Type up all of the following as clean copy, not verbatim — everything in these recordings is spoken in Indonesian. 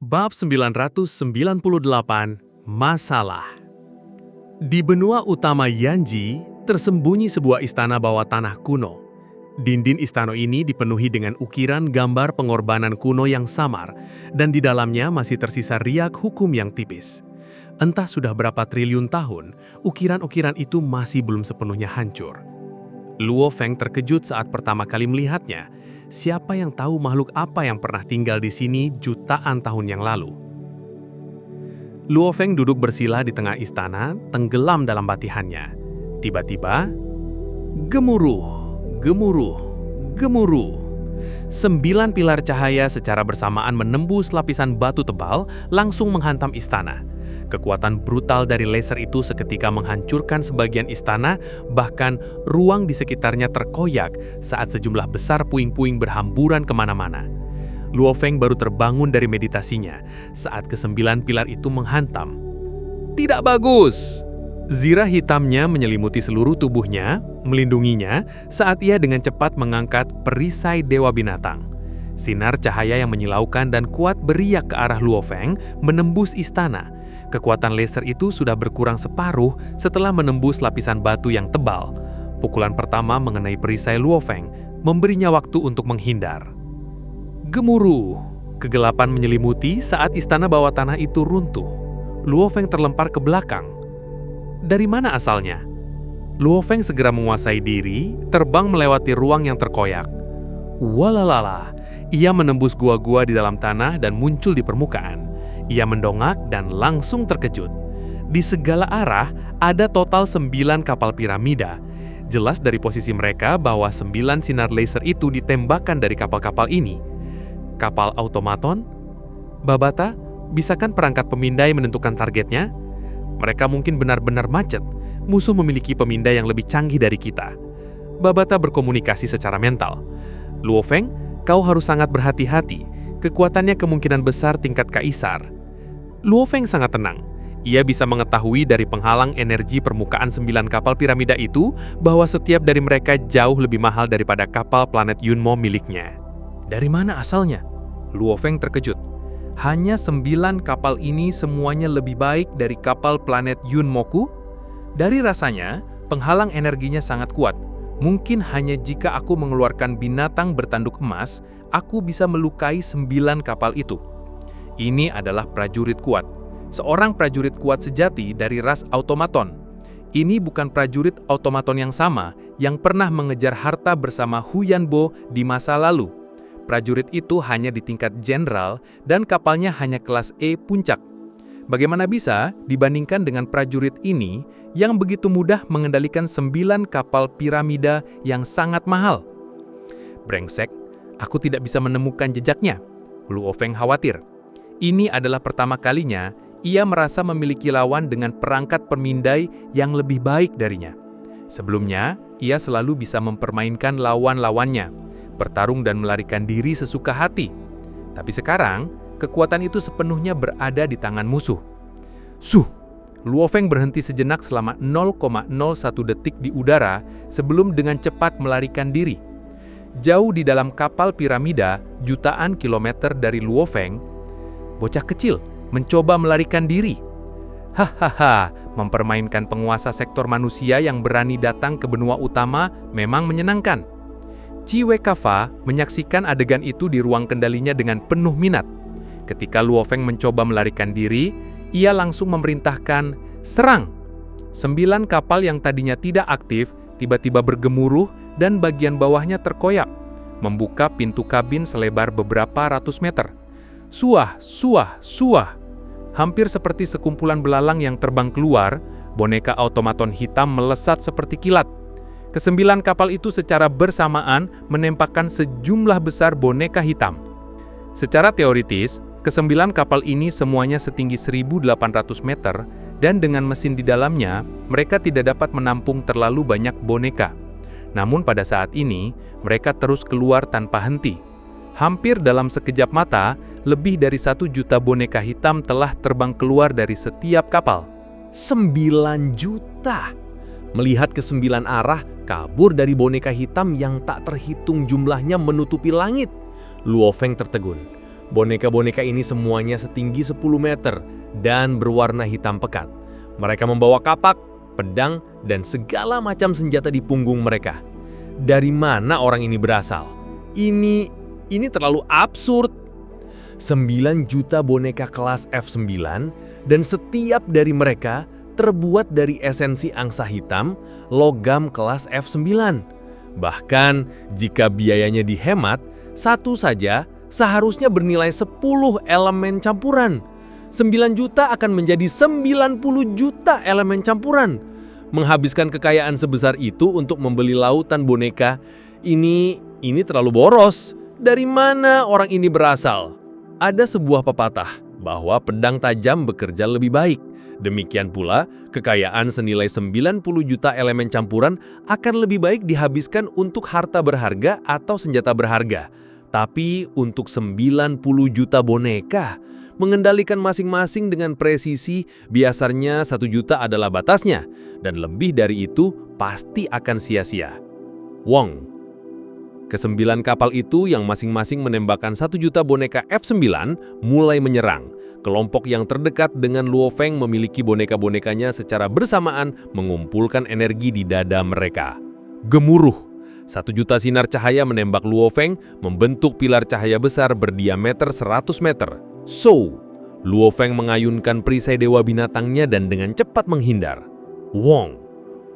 Bab 998, Masalah. Di benua utama Yanji, tersembunyi sebuah istana bawah tanah kuno. Dinding istana ini dipenuhi dengan ukiran gambar pengorbanan kuno yang samar, dan di dalamnya masih tersisa riak hukum yang tipis. Entah sudah berapa triliun tahun, ukiran-ukiran itu masih belum sepenuhnya hancur. Luo Feng terkejut saat pertama kali melihatnya. Siapa yang tahu makhluk apa yang pernah tinggal di sini jutaan tahun yang lalu? Luo Feng duduk bersila di tengah istana, tenggelam dalam batihannya. Tiba-tiba, gemuruh, gemuruh, gemuruh. 9 pilar cahaya secara bersamaan menembus lapisan batu tebal, langsung menghantam istana. Kekuatan brutal dari laser itu seketika menghancurkan sebagian istana, bahkan ruang di sekitarnya terkoyak saat sejumlah besar puing-puing berhamburan kemana-mana. Luo Feng baru terbangun dari meditasinya saat ke-9 pilar itu menghantam. Tidak bagus! Zirah hitamnya menyelimuti seluruh tubuhnya, melindunginya saat ia dengan cepat mengangkat perisai Dewa Binatang. Sinar cahaya yang menyilaukan dan kuat beriak ke arah Luo Feng menembus istana. Kekuatan laser itu sudah berkurang separuh setelah menembus lapisan batu yang tebal. Pukulan pertama mengenai perisai Luo Feng memberinya waktu untuk menghindar. Gemuruh, kegelapan menyelimuti saat istana bawah tanah itu runtuh. Luo Feng terlempar ke belakang. Dari mana asalnya? Luo Feng segera menguasai diri, terbang melewati ruang yang terkoyak. Walalala, ia menembus gua-gua di dalam tanah dan muncul di permukaan. Ia mendongak dan langsung terkejut. Di segala arah ada total 9 kapal piramida. Jelas dari posisi mereka bahwa 9 sinar laser itu ditembakkan dari kapal-kapal ini. Kapal automaton? Babata, bisakah perangkat pemindai menentukan targetnya? Mereka mungkin benar-benar macet. Musuh memiliki pemindai yang lebih canggih dari kita. Babata berkomunikasi secara mental. Luo Feng, kau harus sangat berhati-hati. Kekuatannya kemungkinan besar tingkat kaisar. Luo Feng sangat tenang. Ia bisa mengetahui dari penghalang energi permukaan 9 kapal piramida itu bahwa setiap dari mereka jauh lebih mahal daripada kapal planet Yunmo miliknya. Dari mana asalnya? Luo Feng terkejut. Hanya 9 kapal ini semuanya lebih baik dari kapal planet Yunmoku? Dari rasanya, penghalang energinya sangat kuat. Mungkin hanya jika aku mengeluarkan binatang bertanduk emas, aku bisa melukai 9 kapal itu. Ini adalah prajurit kuat. Seorang prajurit kuat sejati dari ras automaton. Ini bukan prajurit automaton yang sama yang pernah mengejar harta bersama Hu Yanbo di masa lalu. Prajurit itu hanya di tingkat jenderal dan kapalnya hanya kelas E puncak. Bagaimana bisa dibandingkan dengan prajurit ini yang begitu mudah mengendalikan 9 kapal piramida yang sangat mahal? Brengsek, aku tidak bisa menemukan jejaknya. Luo Feng khawatir. Ini adalah pertama kalinya ia merasa memiliki lawan dengan perangkat pemindai yang lebih baik darinya. Sebelumnya, ia selalu bisa mempermainkan lawan-lawannya, bertarung dan melarikan diri sesuka hati. Tapi sekarang, kekuatan itu sepenuhnya berada di tangan musuh. Luo Feng berhenti sejenak selama 0,01 detik di udara sebelum dengan cepat melarikan diri. Jauh di dalam kapal piramida, jutaan kilometer dari Luo Feng, bocah kecil mencoba melarikan diri. Hahaha, mempermainkan penguasa sektor manusia yang berani datang ke benua utama memang menyenangkan. Ciwe Kafa menyaksikan adegan itu di ruang kendalinya dengan penuh minat. Ketika Luo Feng mencoba melarikan diri, ia langsung memerintahkan, serang! 9 kapal yang tadinya tidak aktif, tiba-tiba bergemuruh dan bagian bawahnya terkoyak, membuka pintu kabin selebar beberapa ratus meter. Suah, suah, suah. Hampir seperti sekumpulan belalang yang terbang keluar, boneka automaton hitam melesat seperti kilat. Ke-9 kapal itu secara bersamaan menempakkan sejumlah besar boneka hitam. Secara teoritis, ke-9 kapal ini semuanya setinggi 1.800 meter, dan dengan mesin di dalamnya, mereka tidak dapat menampung terlalu banyak boneka. Namun pada saat ini, mereka terus keluar tanpa henti. Hampir dalam sekejap mata, lebih dari 1 juta boneka hitam telah terbang keluar dari setiap kapal. 9 juta! Melihat ke 9 arah, kabur dari boneka hitam yang tak terhitung jumlahnya menutupi langit. Luo Feng tertegun. Boneka-boneka ini semuanya setinggi 10 meter dan berwarna hitam pekat. Mereka membawa kapak, pedang, dan segala macam senjata di punggung mereka. Dari mana orang ini berasal? Ini terlalu absurd. 9 juta boneka kelas F9 dan setiap dari mereka terbuat dari esensi angsa hitam, logam kelas F9. Bahkan jika biayanya dihemat, satu saja seharusnya bernilai 10 elemen campuran. 9 juta akan menjadi 90 juta elemen campuran. Menghabiskan kekayaan sebesar itu untuk membeli lautan boneka, ini terlalu boros. Dari mana orang ini berasal? Ada sebuah pepatah bahwa pedang tajam bekerja lebih baik. Demikian pula, kekayaan senilai 90 juta elemen campuran akan lebih baik dihabiskan untuk harta berharga atau senjata berharga. Tapi untuk 90 juta boneka, mengendalikan masing-masing dengan presisi, biasanya 1 juta adalah batasnya, dan lebih dari itu pasti akan sia-sia. Wong. Ke-9 kapal itu yang masing-masing menembakkan 1 juta boneka F9 mulai menyerang. Kelompok yang terdekat dengan Luo Feng memiliki boneka-bonekanya secara bersamaan mengumpulkan energi di dada mereka. Gemuruh. 1 juta sinar cahaya menembak Luo Feng membentuk pilar cahaya besar berdiameter 100 meter. Luo Feng mengayunkan perisai dewa binatangnya dan dengan cepat menghindar. Wong,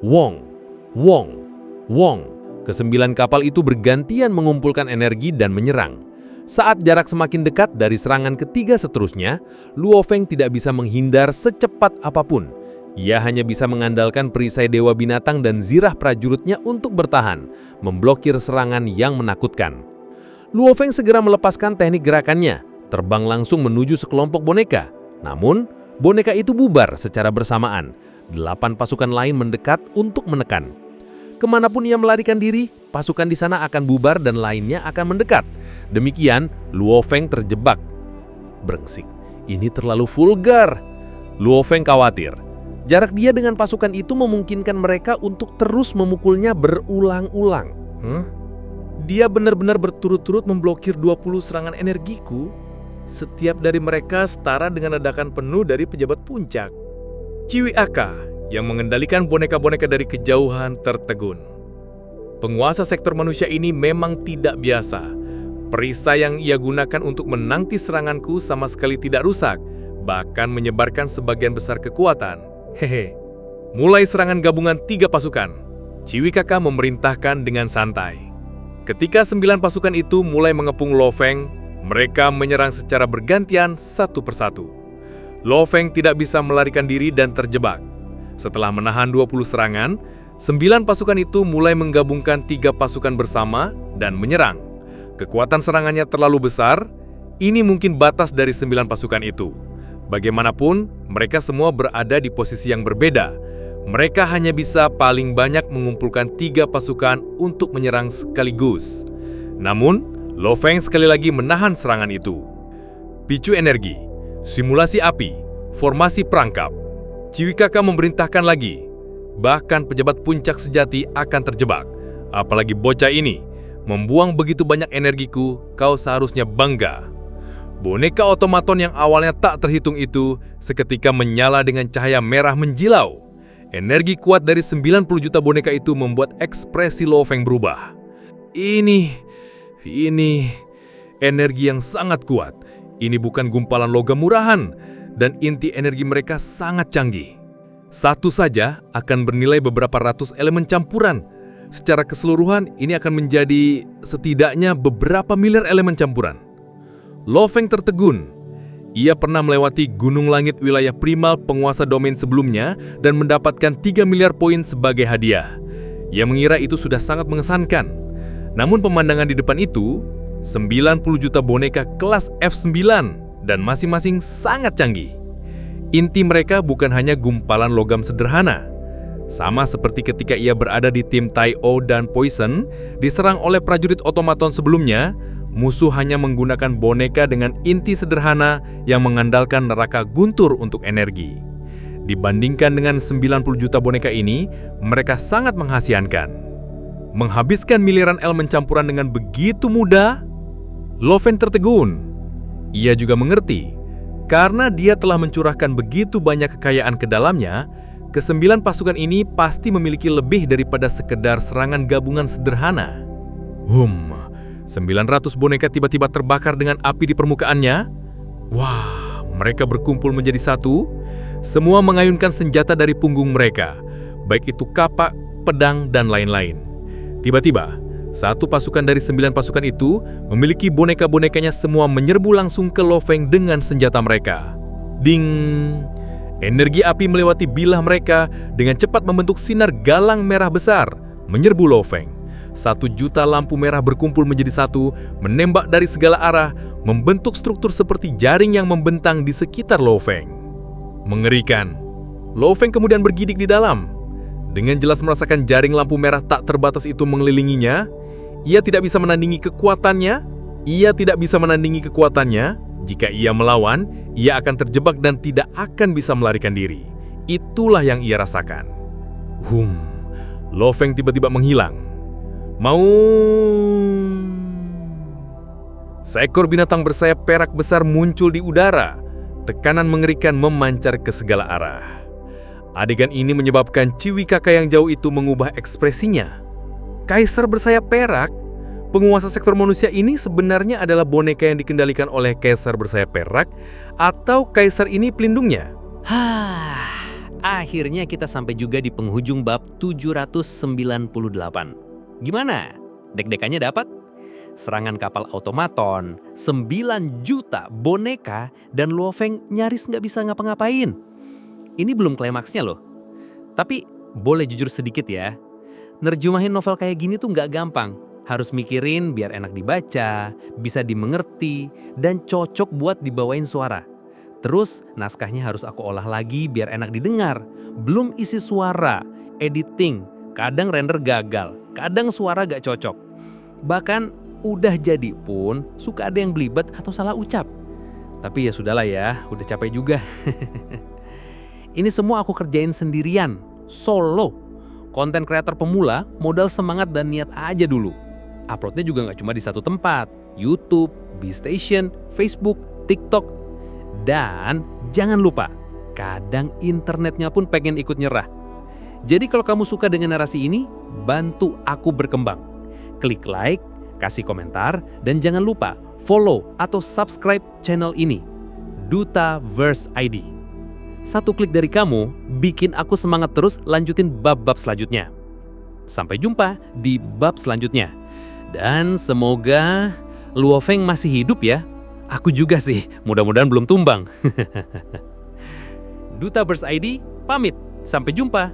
Wong, Wong, Wong. Ke-9 kapal itu bergantian mengumpulkan energi dan menyerang. Saat jarak semakin dekat dari serangan ketiga seterusnya, Luo Feng tidak bisa menghindar secepat apapun. Ia hanya bisa mengandalkan perisai dewa binatang dan zirah prajuritnya untuk bertahan, memblokir serangan yang menakutkan. Luo Feng segera melepaskan teknik gerakannya, terbang langsung menuju sekelompok boneka. Namun, boneka itu bubar secara bersamaan. 8 pasukan lain mendekat untuk menekan. Kemanapun ia melarikan diri, pasukan di sana akan bubar dan lainnya akan mendekat. Demikian, Luo Feng terjebak. Brengsek, ini terlalu vulgar. Luo Feng khawatir. Jarak dia dengan pasukan itu memungkinkan mereka untuk terus memukulnya berulang-ulang. Dia benar-benar berturut-turut memblokir 20 serangan energiku. Setiap dari mereka setara dengan ledakan penuh dari pejabat puncak. Ciwi Aka yang mengendalikan boneka-boneka dari kejauhan tertegun. Penguasa sektor manusia ini memang tidak biasa. Perisai yang ia gunakan untuk menanti seranganku sama sekali tidak rusak, bahkan menyebarkan sebagian besar kekuatan. Mulai serangan gabungan 3 pasukan, Ciwi Kakak memerintahkan dengan santai. Ketika 9 pasukan itu mulai mengepung Luo Feng, mereka menyerang secara bergantian satu persatu. Luo Feng tidak bisa melarikan diri dan terjebak. Setelah menahan 20 serangan, 9 pasukan itu mulai menggabungkan 3 pasukan bersama dan menyerang. Kekuatan serangannya terlalu besar, ini mungkin batas dari 9 pasukan itu. Bagaimanapun, mereka semua berada di posisi yang berbeda. Mereka hanya bisa paling banyak mengumpulkan 3 pasukan untuk menyerang sekaligus. Namun, Luo Feng sekali lagi menahan serangan itu. Picu energi, simulasi api, formasi perangkap. Ciwi Kakak memerintahkan lagi. Bahkan pejabat puncak sejati akan terjebak. Apalagi bocah ini, membuang begitu banyak energiku, kau seharusnya bangga. Boneka otomaton yang awalnya tak terhitung itu, seketika menyala dengan cahaya merah menjilau. Energi kuat dari 90 juta boneka itu membuat ekspresi Luo Feng berubah. Ini energi yang sangat kuat. Ini bukan gumpalan logam murahan. Dan inti energi mereka sangat canggih. Satu saja akan bernilai beberapa ratus elemen campuran. Secara keseluruhan, ini akan menjadi setidaknya beberapa miliar elemen campuran. Luo Feng tertegun. Ia pernah melewati gunung langit wilayah primal penguasa domain sebelumnya dan mendapatkan 3 miliar poin sebagai hadiah. Ia mengira itu sudah sangat mengesankan. Namun pemandangan di depan itu, 90 juta boneka kelas F9 dan masing-masing sangat canggih. Inti mereka bukan hanya gumpalan logam sederhana. Sama seperti ketika ia berada di tim Tai O dan Poison, diserang oleh prajurit otomaton sebelumnya, musuh hanya menggunakan boneka dengan inti sederhana yang mengandalkan neraka guntur untuk energi. Dibandingkan dengan 90 juta boneka ini, mereka sangat menghasiatkan. Menghabiskan miliaran elemen campuran dengan begitu mudah, Luo Feng tertegun. Ia juga mengerti, karena dia telah mencurahkan begitu banyak kekayaan ke dalamnya, kesembilan pasukan ini pasti memiliki lebih daripada sekedar serangan gabungan sederhana. 900 boneka tiba-tiba terbakar dengan api di permukaannya. Wah, mereka berkumpul menjadi satu, semua mengayunkan senjata dari punggung mereka, baik itu kapak, pedang, dan lain-lain. Tiba-tiba, satu pasukan dari 9 pasukan itu memiliki boneka-bonekanya semua menyerbu langsung ke Lo Feng dengan senjata mereka. Ding! Energi api melewati bilah mereka dengan cepat membentuk sinar galang merah besar, menyerbu Lo Feng. 1.000.000 lampu merah berkumpul menjadi satu, menembak dari segala arah, membentuk struktur seperti jaring yang membentang di sekitar Lo Feng. Mengerikan. Lo Feng kemudian bergidik di dalam. Dengan jelas merasakan jaring lampu merah tak terbatas itu mengelilinginya, ia tidak bisa menandingi kekuatannya. Jika ia melawan, ia akan terjebak dan tidak akan bisa melarikan diri. Itulah yang ia rasakan. Lo Feng tiba-tiba menghilang. Seekor binatang bersayap perak besar muncul di udara. Tekanan mengerikan memancar ke segala arah. Adegan ini menyebabkan Ciwi kakak yang jauh itu mengubah ekspresinya. Kaisar bersayap perak? Penguasa sektor manusia ini sebenarnya adalah boneka yang dikendalikan oleh kaisar bersayap perak, atau kaisar ini pelindungnya? Akhirnya kita sampai juga di penghujung bab 798. Gimana? Dek-dekannya dapat? Serangan kapal automaton, 9 juta boneka, dan Luo Feng nyaris nggak bisa ngapa-ngapain. Ini belum klimaksnya loh. Tapi boleh jujur sedikit ya, nerjemahin novel kayak gini tuh nggak gampang. Harus mikirin biar enak dibaca, bisa dimengerti, dan cocok buat dibawain suara. Terus naskahnya harus aku olah lagi biar enak didengar. Belum isi suara, editing, kadang render gagal, kadang suara gak cocok. Bahkan udah jadi pun suka ada yang belibet atau salah ucap. Tapi ya sudahlah ya, udah capek juga. Ini semua aku kerjain sendirian, solo. Konten kreator pemula, modal semangat dan niat aja dulu. Uploadnya juga gak cuma di satu tempat, YouTube, Beastation, Facebook, TikTok. Dan jangan lupa, kadang internetnya pun pengen ikut nyerah. Jadi kalau kamu suka dengan narasi ini, bantu aku berkembang. Klik like, kasih komentar, dan jangan lupa follow atau subscribe channel ini, Duta Verse ID. Satu klik dari kamu bikin aku semangat terus lanjutin bab-bab selanjutnya. Sampai jumpa di bab selanjutnya. Dan semoga Luo Feng masih hidup ya. Aku juga sih, mudah-mudahan belum tumbang. Duta Verse ID pamit, sampai jumpa.